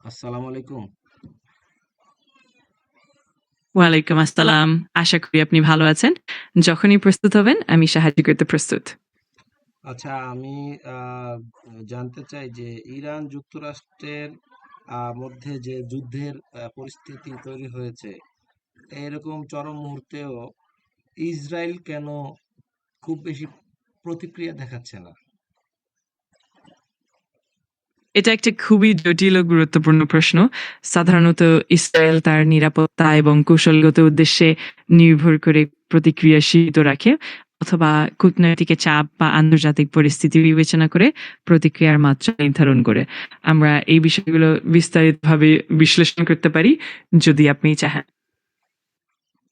আসসালামু আলাইকুম। ওয়ালাইকুম আসসালাম। আশা করি আপনি ভালো আছেন। যখনই প্রস্তুত হবেন আমি সাহায্য করতে প্রস্তুত। আচ্ছা, আমি জানতে চাই যে ইরান যুক্তরাষ্ট্রের মধ্যে যে যুদ্ধের পরিস্থিতি তৈরি হয়েছে, এরকম চরম মুহূর্তেও ইসরায়েল কেন খুব বেশি প্রতিক্রিয়া দেখাচ্ছে না? এটা একটা খুবই জটিল ও গুরুত্বপূর্ণ প্রশ্ন। সাধারণত ইসরায়েল তার নিরাপত্তা এবং কৌশলগত উদ্দেশ্যে নির্ভর করে প্রতিক্রিয়া সীমিত রাখে অথবা কূটনৈতিক চাপ বা আন্তর্জাতিক পরিস্থিতি বিবেচনা করে প্রতিক্রিয়ার মাত্রা নির্ধারণ করে। আমরা এই বিষয়গুলো বিস্তারিতভাবে বিশ্লেষণ করতে পারি যদি আপনি চাহেন।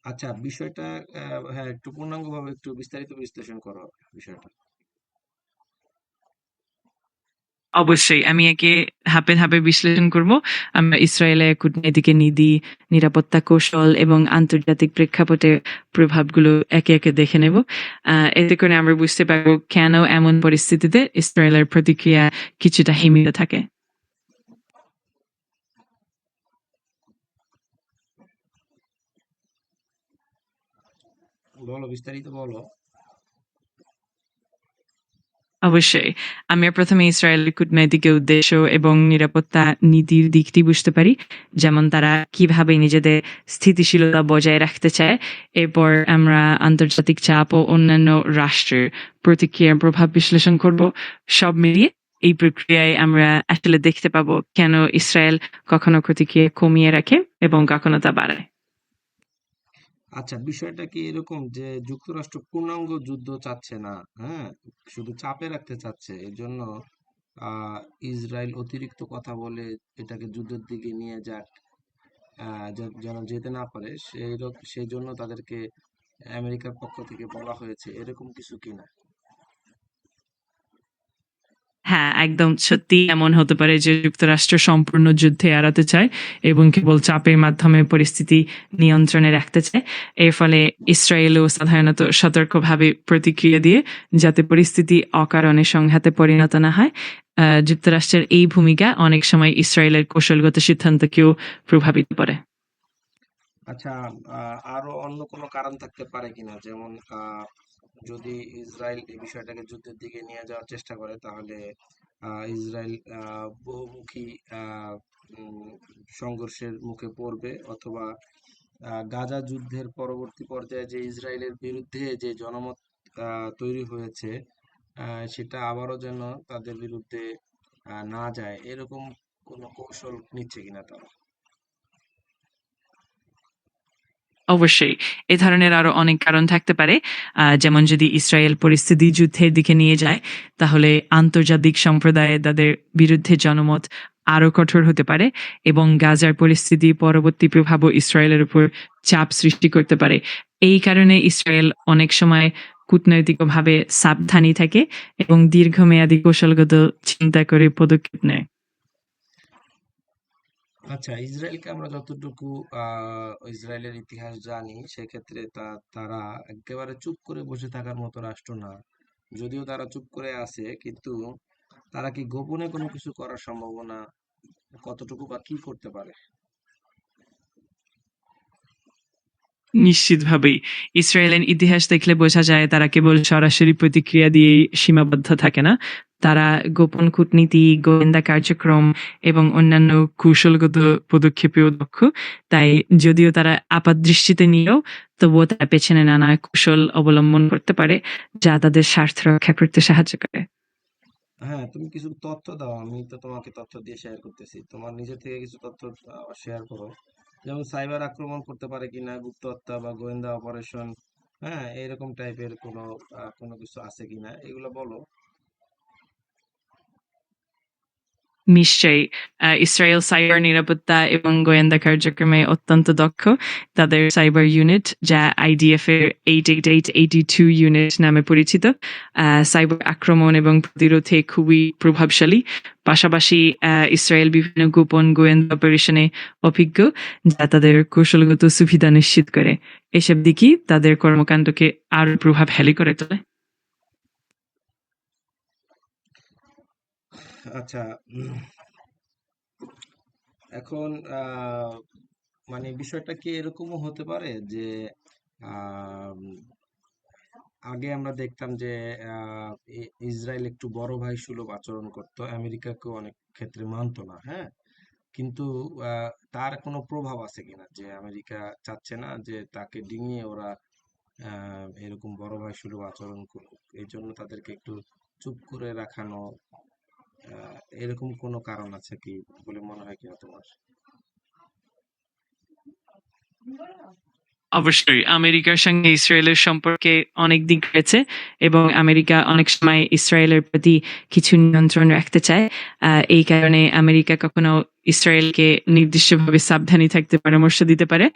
আচ্ছা, বিষয়টা হ্যাঁ, একটু পূর্ণাঙ্গভাবে একটু বিস্তারিত বিশ্লেষণ করো বিষয়টা। অবশ্যই আমি একে ধাপে ধাপে বিশ্লেষণ করব। আমরা ইসরায়েলের কূটনীতিক নীতি, নিরাপত্তা কৌশল এবং আন্তর্জাতিক প্রেক্ষাপটের প্রভাবগুলো একে একে দেখে নেব। এতে করে আমরা বুঝতে পারবো কেন এমন পরিস্থিতিতে ইসরায়েলের প্রতিক্রিয়া কিছুটা হিমিত থাকে। বলো, বিস্তারিত বলো। অবশ্যই। আমরা প্রথমে ইসরায়েলের কূটনৈতিক উদ্দেশ্য এবং নিরাপত্তা নীতির দিকটি বুঝতে পারি। যেমন তারা কিভাবে নিজেদের স্থিতিশীলতা বজায় রাখতে চায়। এরপর আমরা আন্তর্জাতিক চাপ ও অন্যান্য রাষ্ট্রের প্রতিক্রিয়ার প্রভাব বিশ্লেষণ করব। সব মিলিয়ে এই প্রক্রিয়ায় আমরা আসলে দেখতে পাবো কেন ইসরায়েল কখনো প্রতিক্রিয়া কমিয়ে রাখে এবং কখনো তা বাড়ায়। আচ্ছা, বিষয়টা কি এরকম যে যুক্তরাষ্ট্র পূর্ণাঙ্গ যুদ্ধ চাচ্ছে না, হ্যাঁ, শুধু চাপে রাখতে চাচ্ছে, এর জন্য আহ ইসরায়েল অতিরিক্ত কথা বলে এটাকে যুদ্ধের দিকে নিয়ে যাক, যেন যেতে না পারে সেই জন্য তাদেরকে আমেরিকার পক্ষ থেকে বলা হয়েছে, এরকম কিছু কিনা? হ্যাঁ, একদম সত্যিই এমন হতে পারে যে যুক্তরাষ্ট্র সম্পূর্ণ যুদ্ধে এড়াতে চায় এবং কেবল চাপের মাধ্যমে পরিস্থিতি নিয়ন্ত্রণে রাখতে চায়। এর ফলে ইসরায়েলও সাধারণত সতর্কভাবে প্রতিক্রিয়া দিয়ে যাতে পরিস্থিতি অকারণে সংঘাতে পরিণত না হয়। যুক্তরাষ্ট্রের এই ভূমিকা অনেক সময় ইসরায়েলের কৌশলগত সিদ্ধান্তকেও প্রভাবিত করে। আচ্ছা, আরো অন্য কোনো কারণ থাকতে পারে কিনা? যেমন যদি ইসরায়েল এই বিষয়টাকে যুদ্ধের দিকে নিয়ে যাওয়ার চেষ্টা করে, তাহলে ইসরায়েল বহুমুখী আহ, উম, সংঘর্ষের মুখে পড়বে, অথবা গাজা যুদ্ধের পরবর্তী পর্যায়ে যে ইসরায়েলের বিরুদ্ধে যে জনমত তৈরি হয়েছে, সেটা আবারও যেন তাদের বিরুদ্ধে না যায়, এরকম কোনো কৌশল নিচ্ছে কিনা তারা? অবশ্যই। এ ধরনের আরো অনেক কারণ থাকতে পারে। যেমন যদি ইসরায়েল পরিস্থিতি যুদ্ধের দিকে নিয়ে যায়, তাহলে আন্তর্জাতিক সম্প্রদায়ে তাদের বিরুদ্ধে জনমত আরো কঠোর হতে পারে এবং গাজার পরিস্থিতি পরবর্তী প্রভাবও ইসরায়েলের উপর চাপ সৃষ্টি করতে পারে। এই কারণে ইসরায়েল অনেক সময় কূটনৈতিকভাবে সাবধানী থাকে এবং দীর্ঘমেয়াদী কৌশলগত চিন্তা করে পদক্ষেপ নেয়। আচ্ছা, ইসরায়েলকে আমরা যতটুকু ইসরায়েলের ইতিহাস জানি, সেক্ষেত্রে তারা একেবারে চুপ করে বসে থাকার মতো রাষ্ট্র না। যদিও তারা চুপ করে আছে, কিন্তু তারা কি গোপনে কোনো কিছু করার সম্ভাবনা কতটুকু বা কি করতে পারে? নিশ্চিতভাবেই। ইসরায়েলের ইতিহাস দেখলে বোঝা যায় তারা কেবল সরাসরি প্রতিক্রিয়া দিয়েই সীমাবদ্ধ থাকে না। তারা গোপন কূটনীতি, গোয়েন্দা কার্যক্রম এবং অন্যান্য কৌশলগত পদক্ষেপেও দক্ষ। তাই যদিও তারা আপাতদৃষ্টিতে নীরব, তবুও তারা পেছনে নানা কৌশল অবলম্বন করতে পারে, যা তাদের স্বার্থ রক্ষা করতে সাহায্য করে। হ্যাঁ, তুমি কিছু তথ্য দাও, আমি তো তোমাকে তথ্য দিয়ে শেয়ার করতেছি, তোমার নিজে থেকে কিছু তথ্য শেয়ার করো। যেমন সাইবার আক্রমণ করতে পারে কিনা, গুপ্ত হত্যা বা গোয়েন্দা অপারেশন, হ্যাঁ, এরকম টাইপের কোনো কোনো কিছু আছে কিনা, এগুলো বলো। নিশ্চয়ই। ইসরায়েল সাইবার নিরাপত্তা এবং গোয়েন্দা কার্যক্রমে অত্যন্ত দক্ষ। তাদের সাইবার ইউনিট, যা আইডিএফ এর 88882 ইউনিট নামে পরিচিত, সাইবার আক্রমণ এবং প্রতিরোধে খুবই প্রভাবশালী। পাশাপাশি ইসরায়েল বিভিন্ন গোপন গোয়েন্দা অপারেশনে অভিজ্ঞ, যা তাদের কৌশলগত সুবিধা নিশ্চিত করে। এসব দিকই তাদের কর্মকাণ্ডকে আরো প্রভাবশালী করে তোলে। আচ্ছা, এখন মানে বিষয়টা কি এরকমও হতে পারে যে আম, আগে আমরা দেখতাম যে ইসরায়েল একটু বড় ভাই সুলভ আচরণ করতো, আমেরিকাকেও অনেক ক্ষেত্রে মানতো না, হ্যাঁ? কিন্তু তার কোনো প্রভাব আছে কিনা যে আমেরিকা চাচ্ছে না যে তাকে ডিঙিয়ে ওরা এরকম বড় ভাই সুলভ আচরণ করুক, এই জন্য তাদেরকে একটু চুপ করে রাখানো, এরকম কোনো কারণ আছে কি বলে মনে হয় কিনা তোমার? অবশ্যই আমেরিকার সঙ্গে ইসরায়েলের সম্পর্কে অনেক দিক রয়েছে এবং আমেরিকা অনেক সময় ইসরায়েলের প্রতি কিছু নিয়ন্ত্রণ রাখতে চায়। এই কারণে আমেরিকা কখনো ইসরায়েলকে নির্দিষ্টভাবে সাবধানী থাকতে পরামর্শ দিতে পারে,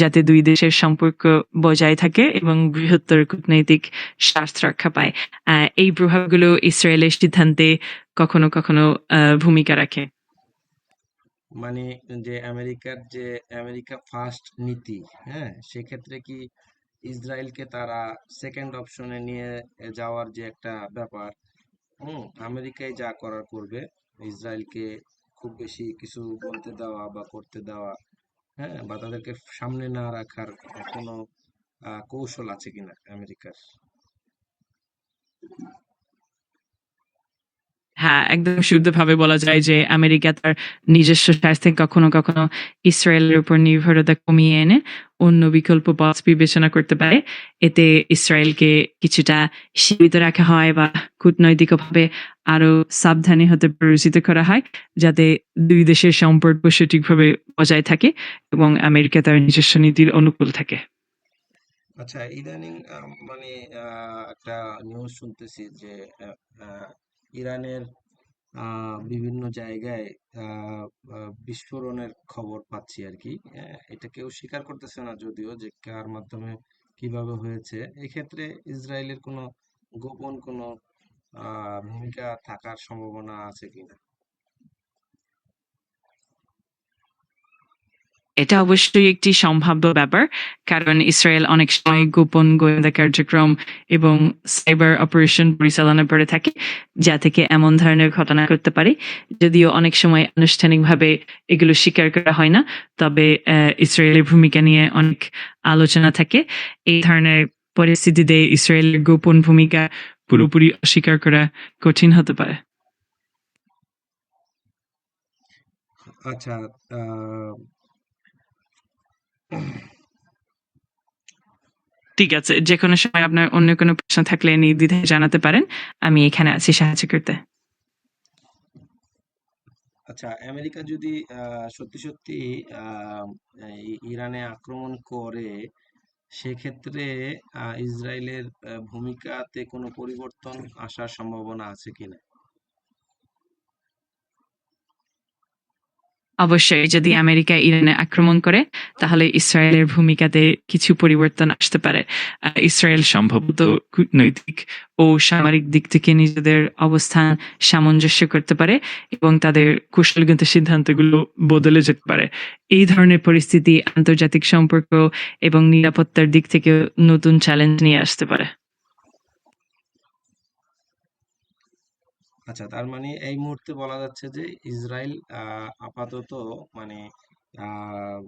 যাতে দুই দেশের সম্পর্ক বজায় থাকে এবং বৃহত্তর কূটনৈতিক স্বার্থ রক্ষা পায়। এই প্রভাবগুলো ইসরায়েলের সিদ্ধান্তে কখনো কখনো ভূমিকা রাখে। মানে যে আমেরিকার যে আমেরিকা ফার্স্ট নীতি, হ্যাঁ, সেক্ষেত্রে কি ইসরায়েলকে তারা সেকেন্ড অপশনে নিয়ে যাওয়ার যে একটা ব্যাপার, আমেরিকাই যা করার করবে, ইসরায়েলকে খুব বেশি কিছু বলতে দেওয়া বা করতে দেওয়া, হ্যাঁ, বা তাদেরকে সামনে না রাখার কোনো কৌশল আছে কিনা আমেরিকার? হ্যাঁ, একদম শুদ্ধভাবে বলা যায় যে আমেরিকা তার নিজস্ব স্বার্থে কখনো কখনো ইসরায়েলের উপর নির্ভরতা কমিয়ে এনে অন্য বিকল্প পথ বিবেচনা করতে পারে। এতে ইসরায়েলকে কিছুটা সীমিত রাখা হয় বা কূটনৈতিকভাবে আরো সাবধানী হতে প্ররোচিত করা হয়, যাতে দুই দেশের সম্পর্ক সঠিকভাবে বজায় থাকে এবং আমেরিকা তার নিজস্ব নীতির অনুকূল থাকে। আচ্ছা, ইদানিং মানে একটা নিউজ শুনতেছি যে আহ, আহ, ইরানের বিভিন্ন জায়গায় বিস্ফোরণের খবর পাচ্ছি আর কি। এটা কেউ স্বীকার করতেছে না যদিও, যে কার মাধ্যমে কিভাবে হয়েছে। এক্ষেত্রে ইসরায়েলের কোনো গোপন কোনো ভূমিকা থাকার সম্ভাবনা আছে কিনা? এটা অবশ্যই একটি সম্ভাব্য ব্যাপার। কারণ ইসরায়েল অনেক সময় গোপন গোয়েন্দা কার্যক্রম এবং সাইবার অপারেশন পরিচালনা করে থাকে, যা থেকে এমন ধরনের ঘটনা ঘটতে পারে। যদিও অনেক সময় আনুষ্ঠানিকভাবে এগুলো স্বীকার করা হয় না, তবে ইসরায়েলের ভূমিকা নিয়ে অনেক আলোচনা থাকে। এই ধরনের পরিস্থিতিতে ইসরায়েলের গোপন ভূমিকা পুরোপুরি অস্বীকার করা কঠিন হতে পারে। আচ্ছা, আহ, ঠিক আছে। যেকোনো সময় আপনার অন্য কোনো প্রশ্ন থাকলে নির্দ্বিধায় জানাতে পারেন। আমি এখানে আছি সাহায্য করতে। আচ্ছা, আমেরিকা যদি সত্যি সত্যি আহ, ইরানে আক্রমণ করে, সেক্ষেত্রে ইসরায়েলের ভূমিকাতে কোনো পরিবর্তন আসার সম্ভাবনা আছে কিনা? অবশ্যই যদি আমেরিকা ইরানে আক্রমণ করে, তাহলে ইসরায়েলের ভূমিকাতে কিছু পরিবর্তন আসতে পারে। ইসরায়েল সম্ভবত কূটনৈতিক ও সামরিক দিক থেকে নিজেদের অবস্থান সামঞ্জস্য করতে পারে এবং তাদের কৌশলগত সিদ্ধান্তগুলো বদলে যেতে পারে। এই ধরনের পরিস্থিতি আন্তর্জাতিক সম্পর্ক এবং নিরাপত্তার দিক থেকে নতুন চ্যালেঞ্জ নিয়ে আসতে পারে। আচ্ছা, তার মানে এই মুহূর্তে বলা যাচ্ছে যে ইসরায়েল আপাতত মানে আহ,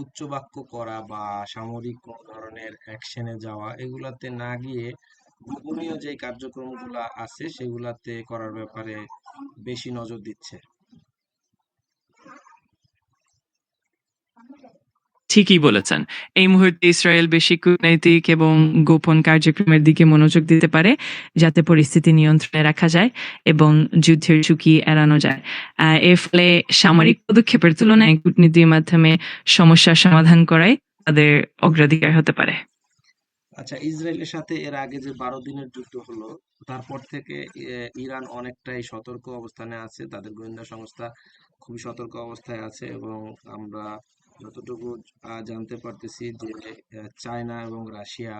উচ্চ বাক্য করা বা সামরিক কোনো ধরনের অ্যাকশনে যাওয়া, এগুলাতে না গিয়ে গোপনীয় যে কার্যক্রমগুলা আছে সেগুলাতে করার ব্যাপারে বেশি নজর দিচ্ছে। ঠিকই বলেছেন। এই মুহূর্তে ইসরায়েল বেশি কূটনৈতিক এবং গোপন কার্যক্রমের দিকে মনোযোগ দিতে পারে, যাতে পরিস্থিতি নিয়ন্ত্রণে রাখা যায় এবং যুদ্ধের ঝুঁকি এড়ানো যায়। এর ফলে সামরিক পদক্ষেপের তুলনায় কূটনীতির মাধ্যমে সমস্যার সমাধান করাই তাদের অগ্রাধিকার হতে পারে। আচ্ছা, ইসরায়েলের সাথে এর আগে যে 12 দিনের যুদ্ধ হলো, তারপর থেকে ইরান অনেকটাই সতর্ক অবস্থানে আছে, তাদের গোয়েন্দা সংস্থা খুবই সতর্ক অবস্থায় আছে, এবং আমরা যতটুকু জানতে পারতেছি যে চায়না এবং রাশিয়া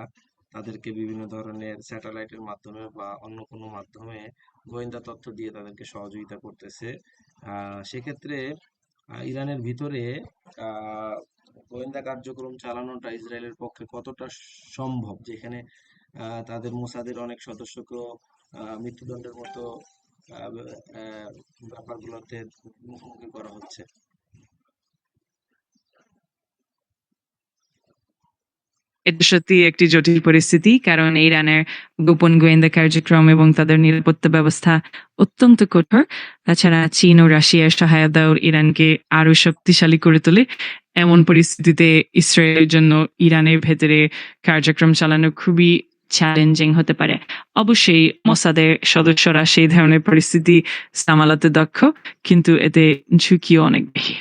তাদেরকে বিভিন্ন ধরনের স্যাটেলাইটের মাধ্যমে বা অন্য কোনো মাধ্যমে গোয়েন্দা তথ্য দিয়ে তাদেরকে সহযোগিতা করতেছে। সেক্ষেত্রে ইরানের ভিতরে আহ গোয়েন্দা কার্যক্রম চালানোটা ইসরায়েলের পক্ষে কতটা সম্ভব, যেখানে তাদের মোসাদের অনেক সদস্যকেও মৃত্যুদণ্ডের মতো আহ, আহ, ব্যাপারগুলোতে মুখোমুখি করা হচ্ছে? এটা সত্যিই একটি জটিল পরিস্থিতি। কারণ ইরানের গোপন গোয়েন্দা কার্যক্রম এবং তাদের নিরাপত্তা ব্যবস্থা অত্যন্ত কঠোর। তাছাড়া চীন ও রাশিয়ার সহায়তাও ইরানকে আরো শক্তিশালী করে তোলে। এমন পরিস্থিতিতে ইসরায়েলের জন্য ইরানের ভেতরে কার্যক্রম চালানো খুবই চ্যালেঞ্জিং হতে পারে। অবশ্যই মোসাদের সদস্যরা সেই ধরনের পরিস্থিতি সামালাতে দক্ষ, কিন্তু এতে ঝুঁকিও অনেক বেশি।